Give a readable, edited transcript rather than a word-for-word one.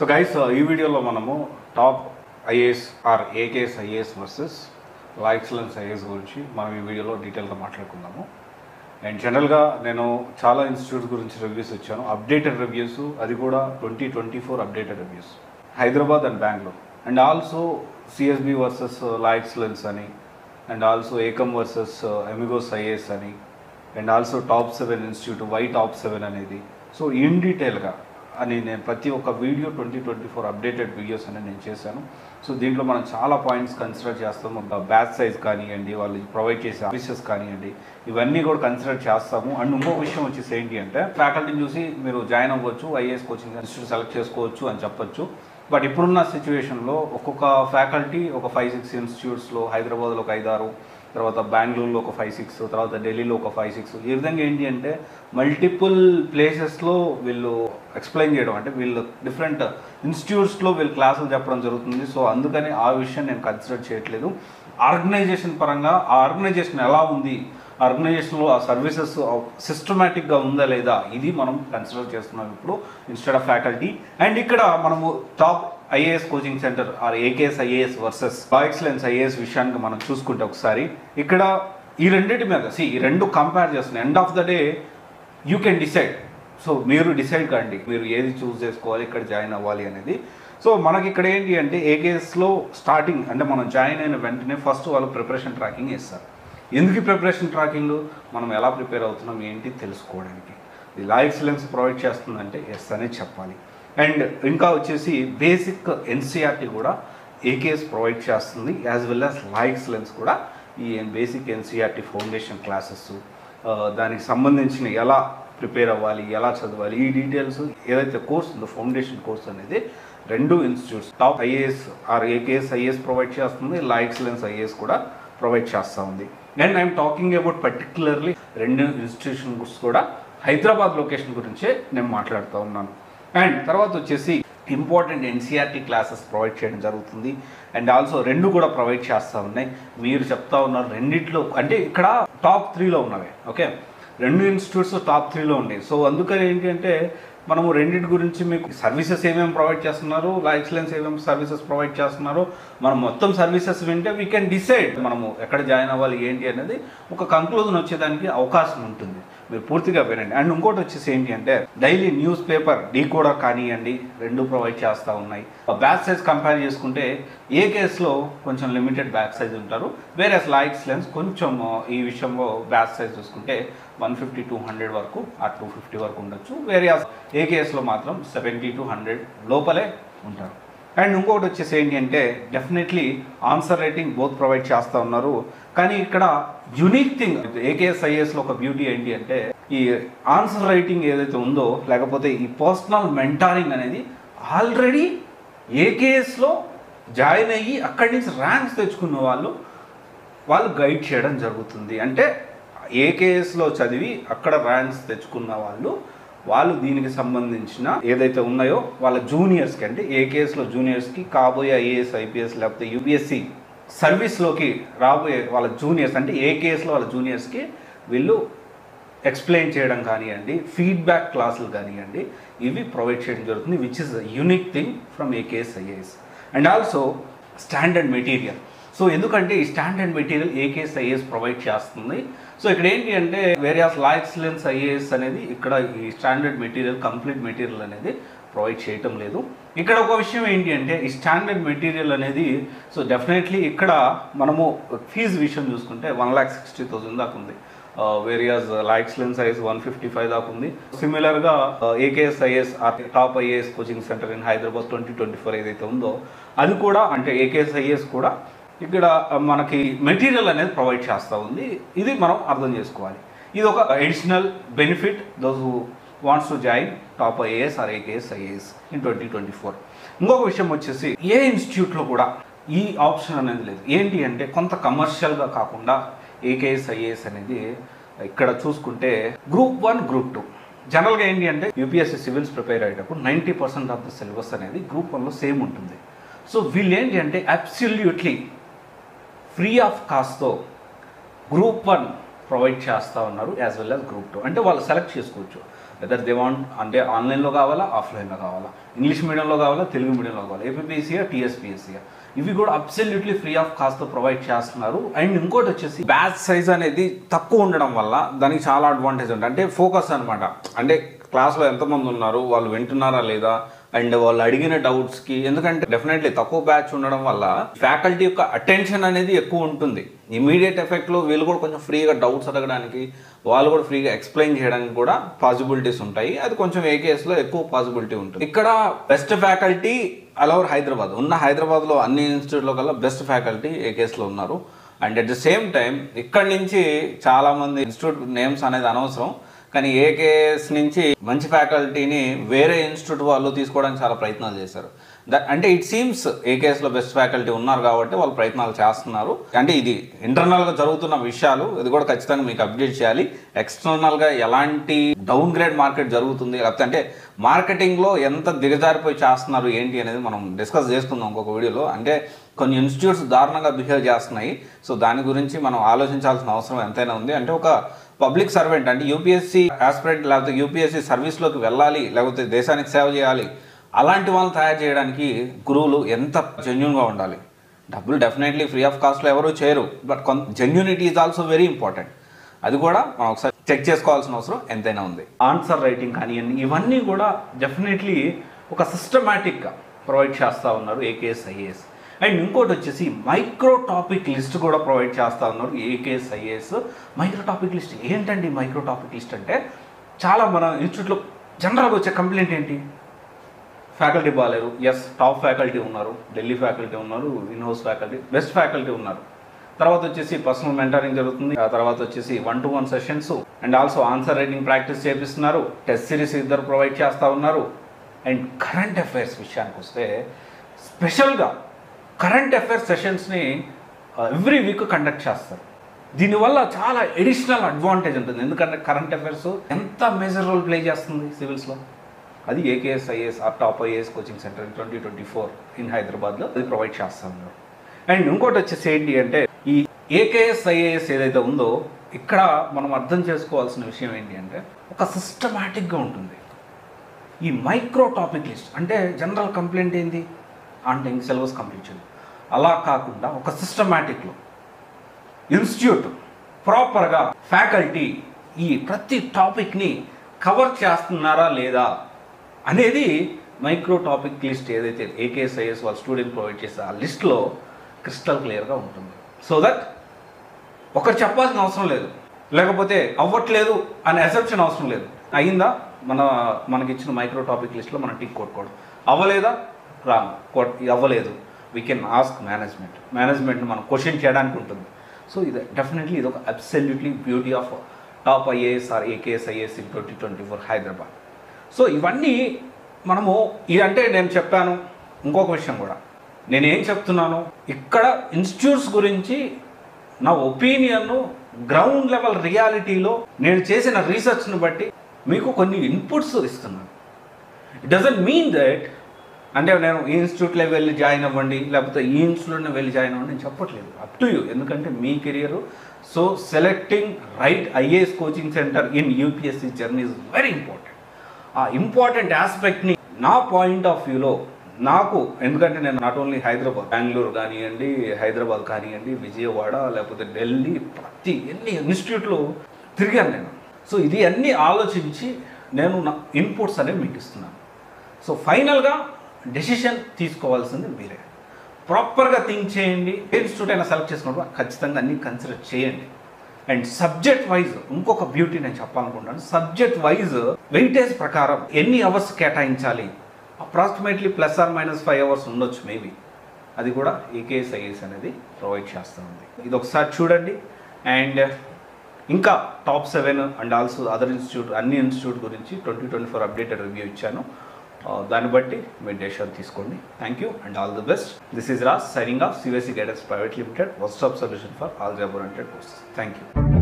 So guys ఈ వీడియోలో మనము top IAS are AKS IAS versus La Excellence IAS గురించి మనం ఈ వీడియోలో డీటెయిల్గా మాట్లాడుకుందాము. అండ్ జనరల్గా నేను చాలా ఇన్స్టిట్యూట్స్ గురించి రివ్యూస్ ఇచ్చాను, అప్డేటెడ్ రివ్యూస్, అది కూడా 2024 updated reviews, Hyderabad and Bengaluru, and also CSB versus La Excellence అని, and also Ekam versus Amigos IAS అని, and also top 7 institute why top 7 అనేది. సో ఇన్ డీటెయిల్గా అని నేను ప్రతి ఒక్క వీడియో 2024 అప్డేటెడ్ వీడియోస్ అనేది నేను చేశాను. సో దీంట్లో మనం చాలా పాయింట్స్ కన్సిడర్ చేస్తాము. బ్యాచ్ సైజ్ కానివ్వండి, వాళ్ళు ప్రొవైడ్ చేసే సర్వీసెస్ కానివ్వండి, ఇవన్నీ కూడా కన్సిడర్ చేస్తాము. అండ్ ఇంకో విషయం వచ్చేసి ఏంటి అంటే, ఫ్యాకల్టీని చూసి మీరు జాయిన్ అవ్వచ్చు, ఐఏఎస్ కోచింగ్ ఇన్స్టిట్యూట్ సెలెక్ట్ చేసుకోవచ్చు అని చెప్పొచ్చు. బట్ ఇప్పుడున్న సిచ్యువేషన్లో ఒక్కొక్క ఫ్యాకల్టీ ఒక 5-6 ఇన్స్టిట్యూట్స్లో, హైదరాబాద్లో ఒక 5-6, తర్వాత బెంగళూరులో ఒక 5-6, తర్వాత ఢిల్లీలో ఒక 5-6, ఈ విధంగా ఏంటి అంటే మల్టిపుల్ ప్లేసెస్లో వీళ్ళు ఎక్స్ప్లెయిన్ చేయడం, అంటే వీళ్ళు డిఫరెంట్ ఇన్స్టిట్యూట్స్లో వీళ్ళు క్లాసులు చెప్పడం జరుగుతుంది. సో అందుకని ఆ విషయం నేను కన్సిడర్ చేయట్లేదు. ఆర్గనైజేషన్ పరంగా ఆ ఆర్గనైజేషన్ ఎలా ఉంది, ఆర్గనైజేషన్లో ఆ సర్వీసెస్ సిస్టమేటిక్గా ఉందా లేదా, ఇది మనం కన్సిడర్ చేస్తున్నాం ఇప్పుడు ఇన్స్టెడ్ ఆఫ్ ఫ్యాకల్టీ. అండ్ ఇక్కడ మనము top IAS coaching centre are AKS IAS versus La Excellence IAS విషయానికి మనం చూసుకుంటే ఒకసారి ఇక్కడ ఈ రెండింటి మీద ఈ రెండు కంపేర్ చేస్తున్నాయి. End of the day you can decide. So మీరు డిసైడ్ కండి, మీరు ఏది చూస్ చేసుకోవాలి, ఇక్కడ జాయిన్ అవ్వాలి అనేది. సో మనకి ఇక్కడ ఏంటి అంటే ఏకేఎస్లో స్టార్టింగ్ అంటే మనం జాయిన్ అయిన వెంటనే ఫస్ట్ వాళ్ళు ప్రిపరేషన్ ట్రాకింగ్ ఇస్తారు. ఎందుకు ప్రిపరేషన్ ట్రాకింగ్? మనం ఎలా ప్రిపేర్ అవుతున్నాం ఏంటి తెలుసుకోవడానికి. ఇది లా ఎక్సలెన్స్ ప్రొవైడ్ చేస్తుందంటే ఎస్ అనే చెప్పాలి. అండ్ ఇంకా వచ్చేసి బేసిక్ ఎన్సీఆర్టీ కూడా ఏకేఎస్ ప్రొవైడ్ చేస్తుంది, as well as law excellence కూడా ఈ బేసిక్ ఎన్సీఆర్టీ ఫౌండేషన్ క్లాసెస్, దానికి సంబంధించిన ఎలా ప్రిపేర్ అవ్వాలి, ఎలా చదవాలి, ఈ డీటెయిల్స్ ఏదైతే కోర్స్ ఉందో ఫౌండేషన్ కోర్స్ అనేది రెండు institutes top IAS are AKS IAS provide చేస్తుంది, లా ఎక్సలెన్స్ ఐఏఎస్ కూడా ప్రొవైడ్ చేస్తూ ఉంది. And I'm talking about particularly రెండు ఇన్స్టిట్యూషన్స్ కూడా హైదరాబాద్ లొకేషన్ గురించే నేను మాట్లాడుతూ ఉన్నాను. అండ్ తర్వాత వచ్చేసి ఇంపార్టెంట్ ఎన్సీఆర్టీ క్లాసెస్ ప్రొవైడ్ చేయడం జరుగుతుంది. అండ్ ఆల్సో రెండు కూడా ప్రొవైడ్ చేస్తూ ఉన్నాయి. మీరు చెప్తా ఉన్నారు రెండిట్లో అంటే ఇక్కడ టాప్ 3లో ఉన్నవి, ఓకే, రెండు ఇన్స్టిట్యూట్స్ టాప్ 3లో ఉన్నాయి. సో అందుకని ఏంటి అంటే మనము రెండింటి గురించి మీకు సర్వీసెస్ ఏమేమి ప్రొవైడ్ చేస్తున్నారు, లా ఎక్సలెన్స్ ఏమేమి సర్వీసెస్ ప్రొవైడ్ చేస్తున్నారు, మనం మొత్తం సర్వీసెస్ వింటే వీ కెన్ డిసైడ్ మనము ఎక్కడ జాయిన్ అవ్వాలి ఏంటి అనేది ఒక కంక్లూజన్ వచ్చేదానికి అవకాశం ఉంటుంది. మీరు పూర్తిగా వినండి. అండ్ ఇంకోటి వచ్చేసి ఏంటి అంటే డైలీ న్యూస్ పేపర్ డీకోడర్ కానివ్వండి రెండు ప్రొవైడ్ చేస్తూ ఉన్నాయి. బ్యాచ్ సైజ్ కంపేర్ చేసుకుంటే ఏ కేసులో కొంచెం లిమిటెడ్ బ్యాచ్ సైజ్ ఉంటారు, వేరే లా ఎక్సలెన్స్ కొంచెం ఈ విషయంలో బ్యాచ్ సైజ్ చూసుకుంటే 150-200 వరకు ఆ 250 వరకు ఉండొచ్చు. వేరే ఏ కేసులో మాత్రం 70-100 లోపలే ఉంటారు. అండ్ ఇంకొకటి వచ్చేసి ఏంటి అంటే definitely answer writing both provide చేస్తూ ఉన్నారు. కానీ ఇక్కడ యునిక్ థింగ్ ఏకేఎస్ ఐఏఎస్లో ఒక బ్యూటీ ఏంటి అంటే ఈ ఆన్సర్ రైటింగ్ ఏదైతే ఉందో, లేకపోతే ఈ పర్సనల్ మెంటారింగ్ అనేది ఆల్రెడీ ఏకేఎస్లో జాయిన్ అయ్యి అక్కడి నుంచి ర్యాంక్స్ తెచ్చుకున్న వాళ్ళు గైడ్ చేయడం జరుగుతుంది. అంటే ఏకేఎస్లో చదివి అక్కడ ర్యాంక్స్ తెచ్చుకున్న వాళ్ళు దీనికి సంబంధించిన ఏదైతే ఉన్నాయో వాళ్ళ జూనియర్స్కి, అంటే ఏకేఎస్లో జూనియర్స్కి కాబోయే ఐఏఎస్ ఐపీఎస్ లేకపోతే యూపీఎస్సి సర్వీస్లోకి రాబోయే వాళ్ళ జూనియర్స్, అంటే ఏకేఎస్లో వాళ్ళ జూనియర్స్కి వీళ్ళు ఎక్స్ప్లెయిన్ చేయడం కానివ్వండి, ఫీడ్బ్యాక్ క్లాసులు కానివ్వండి, ఇవి ప్రొవైడ్ చేయడం జరుగుతుంది, which is unique thing from AKS IAS. And also standard material. So ఎందుకంటే ఈ standard material AKS IAS provide చేస్తుంది. సో ఇక్కడ ఏంటి అంటే వేరియస్ లా ఎక్సలెన్స్ ఐఏఎస్ అనేది ఇక్కడ ఈ స్టాండర్డ్ మెటీరియల్ కంప్లీట్ మెటీరియల్ అనేది ప్రొవైడ్ చేయటం లేదు. ఇక్కడ ఒక విషయం ఏంటి అంటే ఈ స్టాండర్డ్ మెటీరియల్ అనేది సో డెఫినెట్లీ ఇక్కడ మనము ఫీజు విషయం చూసుకుంటే 1,60,000 దాకా ఉంది. వేరియస్ లా ఎక్సలెన్స్ ఐఏఎస్ 155 దాకా ఉంది. సిమిలర్గా AKS IAS top IAS coaching centre in Hyderabad 2024 ఏదైతే ఉందో అది కూడా, అంటే ఏకేఎస్ ఐఏఎస్ కూడా ఇక్కడ మనకి మెటీరియల్ అనేది ప్రొవైడ్ చేస్తూ ఉంది. ఇది మనం అర్థం చేసుకోవాలి. ఇది ఒక additional benefit those who wants to join top IAS are AKS IAS in 2024. ఇంకొక విషయం వచ్చేసి ఏ ఇన్స్టిట్యూట్లో కూడా ఈ ఆప్షన్ అనేది లేదు. ఏంటి అంటే కొంత కమర్షియల్గా కాకుండా ఏకేఎస్ ఐఏఎస్ అనేది ఇక్కడ చూసుకుంటే గ్రూప్ 1, గ్రూప్ 2 జనరల్గా ఏంటి అంటే యూపీఎస్సీ సివిల్స్ ప్రిపేర్ అయ్యేటప్పుడు 90% ఆఫ్ ద సిలబస్ అనేది గ్రూప్ 1లో సేమ్ ఉంటుంది. సో వీళ్ళు ఏంటి అంటే అబ్సల్యూట్లీ ఫ్రీ ఆఫ్ కాస్ట్తో గ్రూప్ 1 ప్రొవైడ్ చేస్తూ ఉన్నారు, యాజ్ వెల్ యాజ్ గ్రూప్ 2. అంటే వాళ్ళు సెలెక్ట్ చేసుకోవచ్చు. వెదర్ దే వాంట్ అంటే ఆన్లైన్లో కావాలా ఆఫ్లైన్లో కావాలా, ఇంగ్లీష్ మీడియంలో కావాలా తెలుగు మీడియంలో కావాలా, ఏపీపీఎస్సీయా టీఎస్పీఎస్సీయా, ఇవి కూడా అబ్సల్యూట్లీ ఫ్రీ ఆఫ్ కాస్ట్తో ప్రొవైడ్ చేస్తున్నారు. అండ్ ఇంకోటి వచ్చేసి బ్యాచ్ సైజ్ అనేది తక్కువ ఉండడం వల్ల దానికి చాలా అడ్వాంటేజ్ ఉంటుంది. అంటే ఫోకస్ అనమాట, అంటే క్లాస్లో ఎంతమంది ఉన్నారు, వాళ్ళు వింటున్నారా లేదా, అండ్ వాళ్ళు అడిగిన డౌట్స్కి, ఎందుకంటే డెఫినెట్లీ తక్కువ బ్యాచ్ ఉండడం వల్ల ఫ్యాకల్టీ యొక్క అటెన్షన్ అనేది ఎక్కువ ఉంటుంది. ఇమీడియట్ ఎఫెక్ట్లో వీళ్ళు కూడా కొంచెం ఫ్రీగా డౌట్స్ అడగడానికి, వాళ్ళు కూడా ఫ్రీగా ఎక్స్ప్లెయిన్ చేయడానికి కూడా పాసిబిలిటీస్ ఉంటాయి. అది కొంచెం ఏకేఎస్లో ఎక్కువ పాసిబిలిటీ ఉంటుంది. ఇక్కడ బెస్ట్ ఫ్యాకల్టీ ఆల్ హైదరాబాద్ ఉన్న హైదరాబాద్లో అన్ని ఇన్స్టిట్యూట్లో కల్లా బెస్ట్ ఫ్యాకల్టీ ఏకేఎస్లో ఉన్నారు. And at the same time ఇక్కడి నుంచి చాలామంది ఇన్స్టిట్యూట్ నేమ్స్ అనేది అనవసరం, కానీ ఏకేఎస్ నుంచి మంచి ఫ్యాకల్టీని వేరే ఇన్స్టిట్యూట్ వాళ్ళు తీసుకోవడానికి చాలా ప్రయత్నాలు చేశారు. అంటే ఇట్ సీమ్స్ ఏకేఎస్లో బెస్ట్ ఫ్యాకల్టీ ఉన్నారు కాబట్టి వాళ్ళు ప్రయత్నాలు చేస్తున్నారు. అంటే ఇది ఇంటర్నల్గా జరుగుతున్న విషయాలు, ఇది కూడా ఖచ్చితంగా మీకు అప్డేట్ చేయాలి. ఎక్స్టర్నల్గా ఎలాంటి డౌన్ గ్రేడ్ మార్కెట్ జరుగుతుంది, లేకపోతే అంటే మార్కెటింగ్లో ఎంత దిగజారిపోయి చేస్తున్నారు ఏంటి అనేది మనం డిస్కస్ చేసుకుందాం ఇంకొక వీడియోలో. అంటే కొన్ని ఇన్స్టిట్యూట్స్ దారుణంగా బిహేవ్ చేస్తున్నాయి. సో దాని గురించి మనం ఆలోచించాల్సిన అవసరం ఎంతైనా ఉంది. అంటే ఒక పబ్లిక్ సర్వెంట్, అంటే యూపీఎస్సీ ఆస్పిరెంట్ లేకపోతే యూపీఎస్సీ సర్వీస్లోకి వెళ్ళాలి, లేకపోతే దేశానికి సేవ చేయాలి, అలాంటి వాళ్ళని తయారు చేయడానికి గురువులు ఎంత జెన్యూన్గా ఉండాలి. డబ్బులు డెఫినెట్లీ ఫ్రీ ఆఫ్ కాస్ట్లో ఎవరూ చేయరు, but genuinity is also very important. అది కూడా మనం ఒకసారి చెక్ చేసుకోవాల్సిన అవసరం ఎంతైనా ఉంది. ఆన్సర్ రైటింగ్ కానీ ఇవన్నీ కూడా డెఫినెట్లీ ఒక సిస్టమేటిక్గా ప్రొవైడ్ చేస్తూ ఉన్నారు ఏకేఎస్ ఐఏఎస్. అండ్ ఇంకోటి వచ్చేసి మైక్రో టాపిక్ లిస్ట్ కూడా ప్రొవైడ్ చేస్తూ ఉన్నారు AKS IAS. Micro topic list ఏంటండి? మైక్రో టాపిక్ లిస్ట్ అంటే చాలా మన ఇన్స్టిట్యూట్లో జనరల్గా వచ్చే కంప్లైంట్ ఏంటి? ఫ్యాకల్టీ బాగాలేరు. ఎస్, టాప్ ఫ్యాకల్టీ ఉన్నారు, ఢిల్లీ ఫ్యాకల్టీ ఉన్నారు, ఇన్హౌస్ ఫ్యాకల్టీ, బెస్ట్ ఫ్యాకల్టీ ఉన్నారు. తర్వాత వచ్చేసి పర్సనల్ మెంటరింగ్ జరుగుతుంది. ఆ తర్వాత వచ్చేసి 1-to-1 sessions and also answer writing practice చేపిస్తున్నారు. టెస్ట్ సిరీస్ ఇద్దరు ప్రొవైడ్ చేస్తూ ఉన్నారు. అండ్ కరెంట్ అఫైర్స్ విషయానికి వస్తే స్పెషల్గా కరెంట్ అఫైర్స్ సెషన్స్ని ఎవ్రీ వీక్ కండక్ట్ చేస్తారు. దీనివల్ల చాలా ఎడిషనల్ అడ్వాంటేజ్ ఉంటుంది. ఎందుకంటే కరెంట్ అఫైర్స్ ఎంత మేజర్ రోల్ ప్లే చేస్తుంది సివిల్స్లో. అది AKS IAS are top IAS coaching centre 2024 in హైదరాబాద్లో అది ప్రొవైడ్ చేస్తూ ఉన్నారు. అండ్ ఇంకోటి వచ్చేసి ఏంటి అంటే ఈ ఏకేఎస్ ఐఏఎస్ ఏదైతే ఉందో ఇక్కడ మనం అర్థం చేసుకోవాల్సిన విషయం ఏంటి అంటే ఒక సిస్టమాటిక్గా ఉంటుంది. ఈ మైక్రో టాపిక్ లిస్ట్ అంటే జనరల్ కంప్లైంట్ ఏంది అంటే ఇంక సిలబస్ కంప్లీట్ చేయండి, అలా కాకుండా ఒక సిస్టమాటిక్లో ఇన్స్టిట్యూట్ ప్రాపర్గా ఫ్యాకల్టీ ఈ ప్రతి టాపిక్ని కవర్ చేస్తున్నారా లేదా అనేది మైక్రో టాపిక్ లిస్ట్ ఏదైతే ఏకేఎస్ ఐఏఎస్ వాళ్ళ స్టూడెంట్ ప్రొవైడ్ చేస్తే ఆ లిస్ట్లో క్రిస్టల్ క్లియర్గా ఉంటుంది. సో దట్ ఒకరు చెప్పాల్సిన అవసరం లేదు, లేకపోతే అవ్వట్లేదు అనే అసెప్షన్ అవసరం లేదు. అయిందా మనకిచ్చిన మైక్రో టాపిక్ లిస్ట్లో మనం టిక్ కొట్టుకోవడం, అవ్వలేదా అవ్వలేదు, వీ కెన్ ఆస్క్ మేనేజ్మెంట్ని మనం క్వశ్చన్ చేయడానికి ఉంటుంది. సో ఇది డెఫినెట్లీ ఇది ఒక absolutely beauty of top IAS are AKS IAS in 2024 Hyderabad. So ఇవన్నీ మనము అంటే నేను చెప్పాను. ఇంకొక విషయం కూడా నేనేం చెప్తున్నాను, ఇక్కడ ఇన్స్టిట్యూట్స్ గురించి నా ఒపీనియన్ గ్రౌండ్ లెవెల్ రియాలిటీలో నేను చేసిన రీసెర్చ్ని బట్టి మీకు కొన్ని ఇన్పుట్స్ ఇస్తున్నాను. ఇట్ డజంట్ మీన్ దట్ అంటే నేను ఈ ఇన్స్టిట్యూట్లో వెళ్ళి జాయిన్ అవ్వండి, లేకపోతే ఈ ఇన్స్టిట్యూట్ని వెళ్ళి జాయిన్ అవ్వండి నేను చెప్పట్లేదు. అప్ టు యూ, ఎందుకంటే మీ career. So selecting right IAS coaching centre in UPSC journey is very important. ఆ ఇంపార్టెంట్ ఆస్పెక్ట్ని నా పాయింట్ ఆఫ్ వ్యూలో నాకు, ఎందుకంటే నేను నాట్ ఓన్లీ హైదరాబాద్, బెంగళూరు కానివ్వండి, హైదరాబాద్ కానివ్వండి, విజయవాడ, లేకపోతే ఢిల్లీ, ప్రతి ఎన్ని ఇన్స్టిట్యూట్లో తిరిగాను నేను. సో ఇది అన్నీ ఆలోచించి నేను నా ఇన్పుట్స్ అనేవి మీకు ఇస్తున్నాను. సో ఫైనల్గా డెసిషన్ తీసుకోవాల్సింది మీరే. ప్రాపర్గా థింక్ చేయండి. ఏ ఇన్స్టిట్యూట్ అయినా సెలెక్ట్ చేసుకున్నప్పుడు ఖచ్చితంగా అన్నీ కన్సిడర్ చేయండి. అండ్ సబ్జెక్ట్ వైజ్ ఇంకొక బ్యూటీ నేను చెప్పాలనుకుంటాను. సబ్జెక్ట్ వైజ్ వెయిటేజ్ ప్రకారం ఎన్ని అవర్స్ కేటాయించాలి, అప్రాక్సిమేట్లీ +or-5 అవర్స్ ఉండొచ్చు మేబీ. అది కూడా ఏకేఎస్ ఐఏఎస్ అనేది ప్రొవైడ్ చేస్తూ ఉంది. ఇది ఒకసారి చూడండి. అండ్ ఇంకా top 7 and also other institute, అన్ని ఇన్స్టిట్యూట్ గురించి 2024 అప్డేటెడ్ రివ్యూ ఇచ్చాను. దాన్ని బట్టి మీరు డెసిషన్ తీసుకోండి. Thank you and all the best. This is Raj signing off CBSE guidance private limited, one stop solution for algebra oriented courses. Thank you.